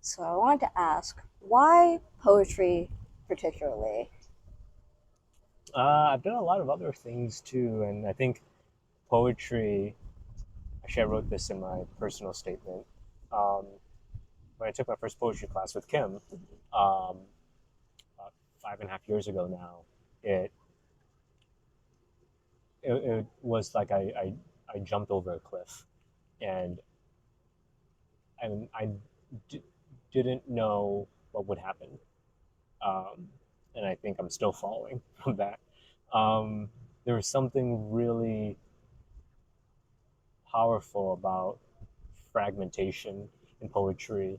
So I wanted to ask, why poetry particularly? I've done a lot of other things too, and I think poetry. Actually, I wrote this in my personal statement. Um, when I took my first poetry class with Kim, um, about 5.5 years ago now, it it was like I jumped over a cliff, and I d- didn't know what would happen, um, and I think I'm still falling from that. Um, there was something really powerful about fragmentation in poetry,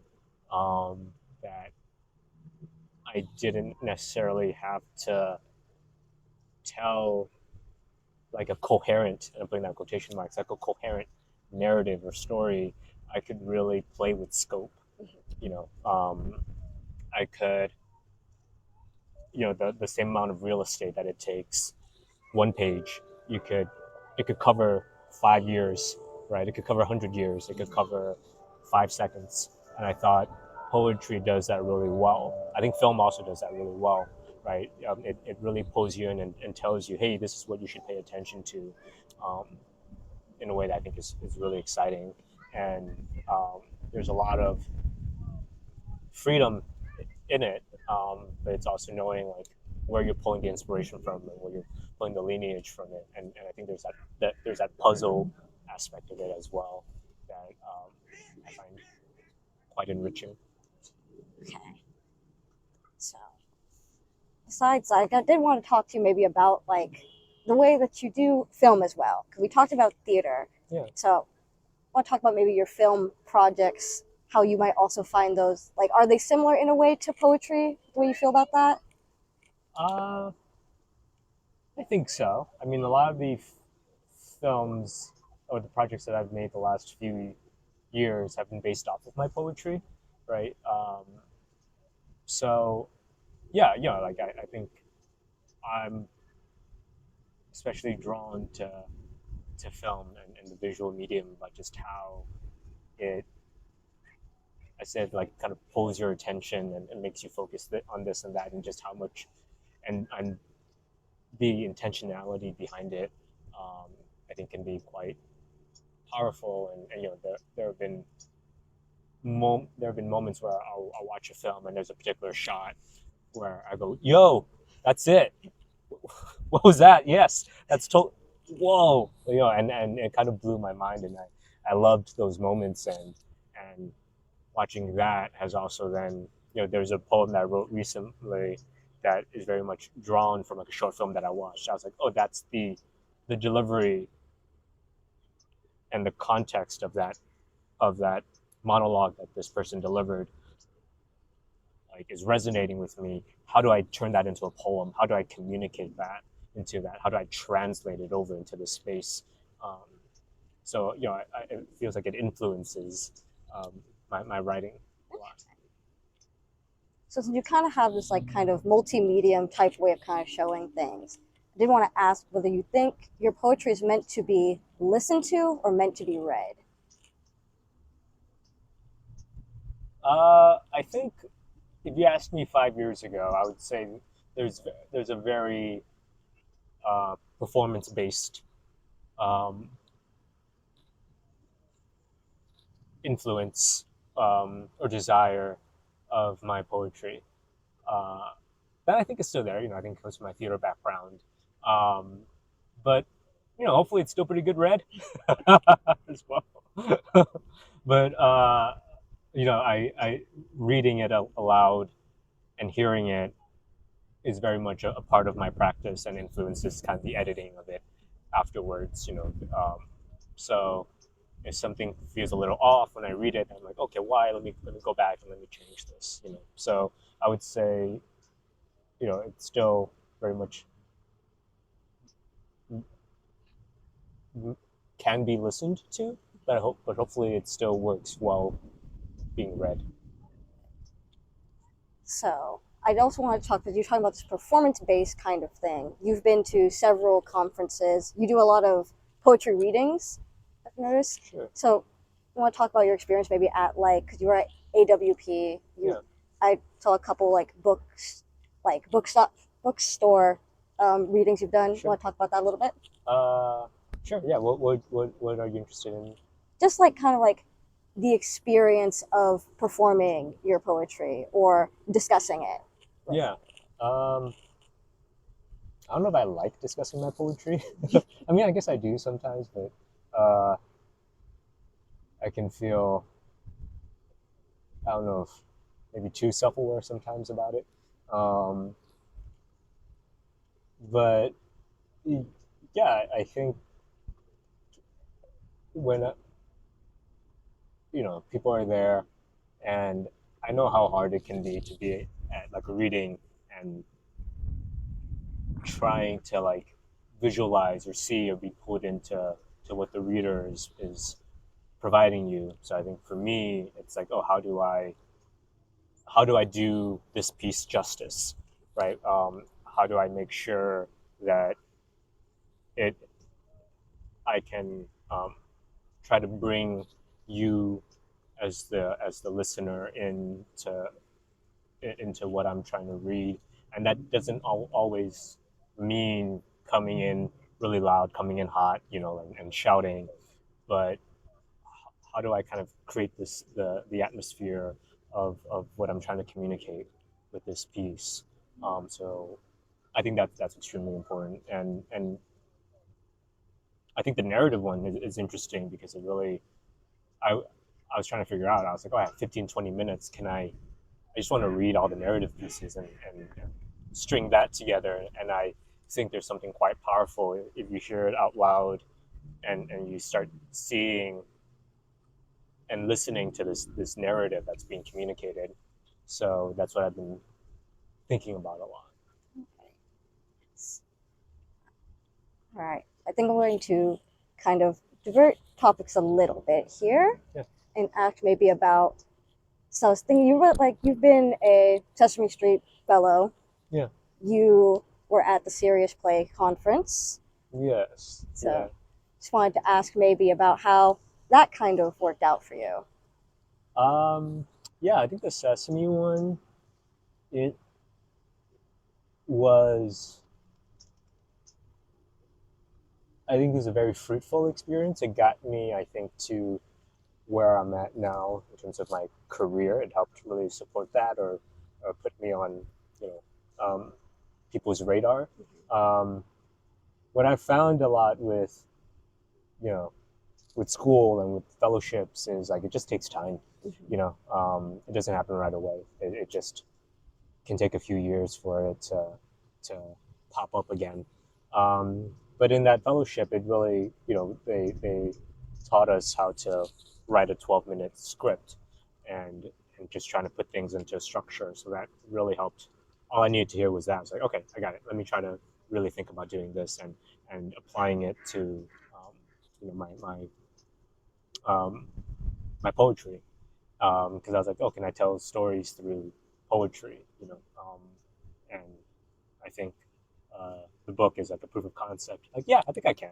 that I didn't necessarily have to tell like a coherent, and I'm putting that in quotation marks, like a coherent narrative or story. I could really play with scope. You know, I could, the same amount of real estate that it takes, one page, you could, it could cover 5 years, right? It could cover 100 years. It could cover 5 seconds. And I thought poetry does that really well. I think film also does that really well, right? It really pulls you in and tells you, hey, this is what you should pay attention to, um, in a way that I think is really exciting. And there's a lot of freedom in it, but it's also knowing like where you're pulling the inspiration from and where you're pulling the lineage from it. And I think there's that puzzle aspect of it as well that I find quite enriching. Okay. So besides, like, I did want to talk to you maybe about like the way that you do film as well, because we talked about theater. Yeah. So I want to talk about maybe your film projects, how you might also find those. Like, are they similar in a way to poetry? The way you feel about that? Uh, I think so. I mean, a lot of the films or the projects that I've made the last few years have been based off of my poetry, right? So yeah, like I think I'm especially drawn to film and the visual medium, but just how it, I said, like kind of pulls your attention and makes you focus on this and that, and just how much and the intentionality behind it, um, I think can be quite powerful. And there have been moments where I'll watch a film and there's a particular shot where I go, "Yo, that's it! What was that? Yes, that's total. Whoa!" And it kind of blew my mind, and I loved those moments, and watching that has also then, there's a poem that I wrote recently that is very much drawn from like a short film that I watched. I was like, oh, that's the delivery and the context of that monologue that this person delivered, like, is resonating with me. How do I turn that into a poem? How do I communicate that into that? How do I translate it over into the space? Um, so it feels like it influences, um, my writing a lot. So since you kind of have this like kind of multi-medium type way of kind of showing things, I did want to ask whether you think your poetry is meant to be listened to or meant to be read. I think if you asked me 5 years ago, I would say there's there's a very performance based, um, influence, or desire of my poetry, uh, that I think is still there. I think it comes from my theater background, um, but hopefully it's still pretty good read as well. But I reading it aloud and hearing it is very much a part of my practice and influences kind of the editing of it afterwards. So if something feels a little off when I read it, I'm like, okay, why? Let me go back and let me change this. So I would say, it's still very much can be listened to, but hopefully it still works while being read. So I also want to talk because you're talking about this performance-based kind of thing. You've been to several conferences. You do a lot of poetry readings, I've noticed. Sure. So want to talk about your experience maybe at like, because you were at AWP. Yeah. I saw a couple like books, like bookstore readings you've done. Sure. Want to talk about that a little bit? Sure. Yeah. What are you interested in? Just like kind of like the experience of performing your poetry or discussing it. Yeah. I don't know if I like discussing my poetry. I mean, I guess I do sometimes, but I can feel, I don't know if maybe too self-aware sometimes about it. Um, but yeah, I think when people are there, and I know how hard it can be to be at like a reading and trying to like visualize or see or be pulled into what the reader is providing you. So I think for me, it's like, oh, how do I do this piece justice, right? How do I make sure that it I can try to bring you as the listener into what I'm trying to read, and that doesn't always mean coming in really loud, coming in hot, and shouting, but how do I kind of create the atmosphere of what I'm trying to communicate with this piece? So I think that's extremely important, and I think the narrative one is interesting because it really I was trying to figure out. I was like, oh, I have 15, 20 minutes. I just want to read all the narrative pieces and string that together. And I think there's something quite powerful if you hear it out loud and you start seeing and listening to this narrative that's being communicated. So that's what I've been thinking about a lot. Okay. All right. I think I'm going to kind of divert topics a little bit here Yeah. and ask maybe about. So I was thinking you were like you've been a Sesame Street fellow. Yeah. You were at the Serious Play conference. Yes. So Yeah. just wanted to ask maybe about how that kind of worked out for you. Yeah, I think the Sesame one, it was, I think it was a very fruitful experience. It got me, I think, to where I'm at now in terms of my career. It helped really support that or put me on, you know, people's radar. Um, what I found a lot with, you know, with school and with fellowships is like it just takes time. It doesn't happen right away. It just can take a few years for it to pop up again. But in that fellowship, it really, they taught us how to write a 12-minute script and just trying to put things into a structure. So that really helped. All I needed to hear was that. I was like, okay, I got it. Let me try to really think about doing this and applying it to, um, my poetry. Because I was like, oh, can I tell stories through poetry? And I think the book is like a proof of concept. Like, yeah, I think I can.